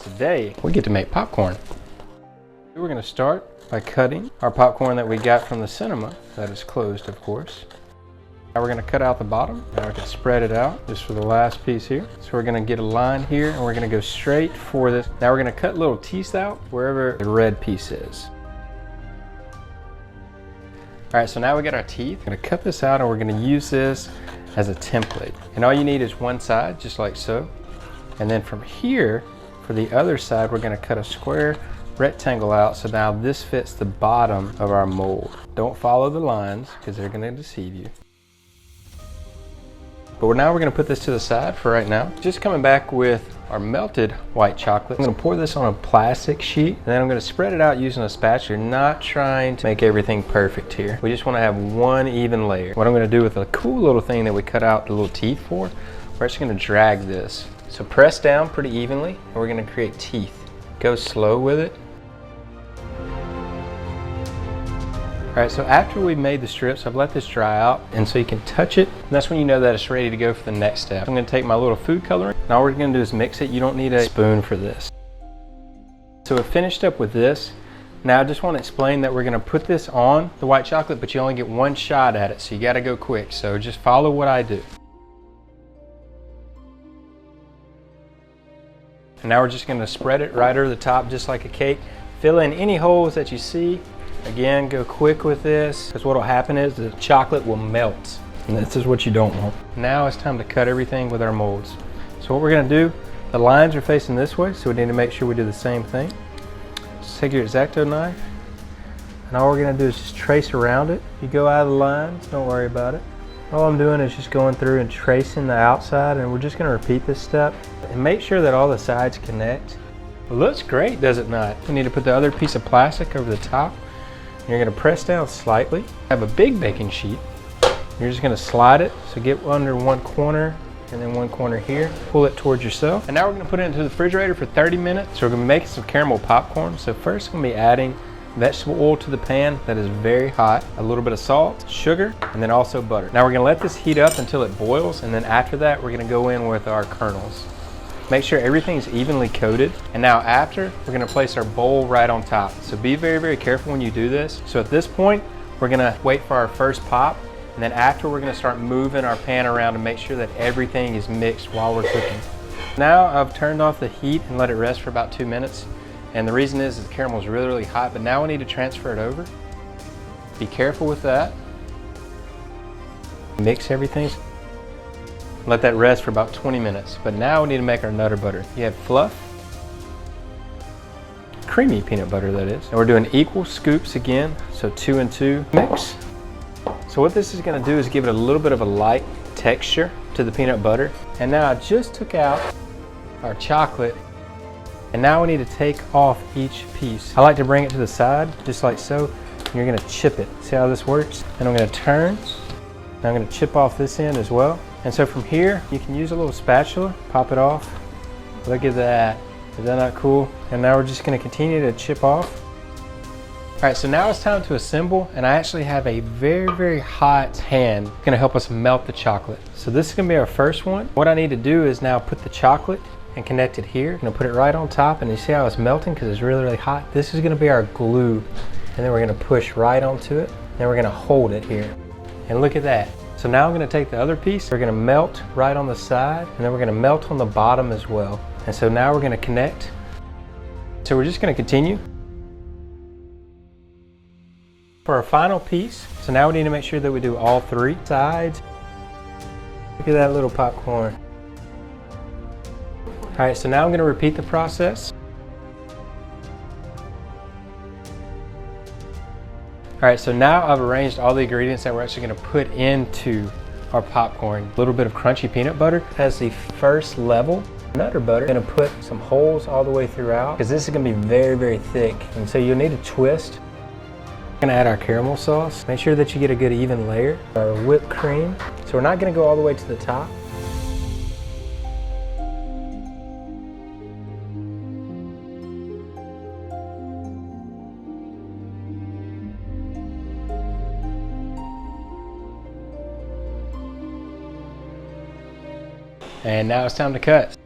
today we get to make popcorn. We're going to start by cutting our popcorn that we got from the cinema. That is closed, of course. Now we're going to cut out the bottom. Now we can spread it out just for the last piece here. So we're going to get a line here and we're going to go straight for this. Now we're going to cut little teeth out wherever the red piece is. All right, so now we got our teeth. We're going to cut this out and we're going to use this as a template. And all you need is one side, just like so. And then from here, for the other side, we're going to cut a square rectangle out. So now this fits the bottom of our mold. Don't follow the lines because they're going to deceive you. But now we're going to put this to the side for right now. Just coming back with our melted white chocolate. I'm going to pour this on a plastic sheet and then I'm going to spread it out using a spatula. Not trying to make everything perfect here. We just want to have one even layer. What I'm going to do with a cool little thing that we cut out the little teeth for, we're just going to drag this. So press down pretty evenly and we're going to create teeth. Go slow with it. All right, so after we've made the strips, I've let this dry out, and so you can touch it, and that's when you know that it's ready to go for the next step. I'm gonna take my little food coloring, and all we're gonna do is mix it. You don't need a spoon for this. So we're finished up with this. Now I just wanna explain that we're gonna put this on the white chocolate, but you only get one shot at it, so you gotta go quick. So just follow what I do. And now we're just gonna spread it right over the top, just like a cake. Fill in any holes that you see. Again, go quick with this, because what will happen is the chocolate will melt, and this is what you don't want. Now it's time to cut everything with our molds. So what we're going to do, the lines are facing this way, so we need to make sure we do the same thing. Just take your X-Acto knife, and all we're going to do is just trace around it. If you go out of the lines, don't worry about it. All I'm doing is just going through and tracing the outside, and we're just going to repeat this step. And make sure that all the sides connect. It looks great, does it not? We need to put the other piece of plastic over the top. You're going to press down slightly. Have a big baking sheet. You're just going to slide it, so get under one corner and then one corner here. Pull it towards yourself. And now we're going to put it into the refrigerator for 30 minutes. So we're going to be making some caramel popcorn. So first I'm going to be adding vegetable oil to the pan that is very hot, a little bit of salt, sugar, and then also butter. Now we're going to let this heat up until it boils, and then after that we're going to go in with our kernels. Make sure everything's evenly coated. And now after, we're gonna place our bowl right on top. So be very, very careful when you do this. So at this point, we're gonna wait for our first pop. And then after, we're gonna start moving our pan around to make sure that everything is mixed while we're cooking. Now I've turned off the heat and let it rest for about 2 minutes. And the reason is the caramel is really, really hot, but now we need to transfer it over. Be careful with that. Mix everything. Let that rest for about 20 minutes. But now we need to make our Nutter butter. You have fluff, creamy peanut butter that is. And we're doing equal scoops again, so 2 and 2 mix. So what this is gonna do is give it a little bit of a light texture to the peanut butter. And now I just took out our chocolate, and now we need to take off each piece. I like to bring it to the side, just like so. And you're gonna chip it. See how this works? And I'm gonna turn. Now I'm gonna chip off this end as well. And so from here, you can use a little spatula, pop it off. Look at that. Is that not cool? And now we're just gonna continue to chip off. All right, so now it's time to assemble, and I actually have a very, very hot pan gonna help us melt the chocolate. So this is gonna be our first one. What I need to do is now put the chocolate and connect it here. I'm gonna put it right on top, and you see how it's melting because it's really, really hot? This is gonna be our glue, and then we're gonna push right onto it. Then we're gonna hold it here. And look at that. So now I'm gonna take the other piece, we're gonna melt right on the side, and then we're gonna melt on the bottom as well. And so now we're gonna connect. So we're just gonna continue. For our final piece, so now we need to make sure that we do all 3 sides. Look at that little popcorn. All right, so now I'm gonna repeat the process. All right, so now I've arranged all the ingredients that we're actually gonna put into our popcorn. A little bit of crunchy peanut butter as the first level. Nutter butter, I'm gonna put some holes all the way throughout because this is gonna be very, very thick. And so you'll need a twist. We're gonna add our caramel sauce. Make sure that you get a good even layer. Our whipped cream. So we're not gonna go all the way to the top. And now it's time to cut.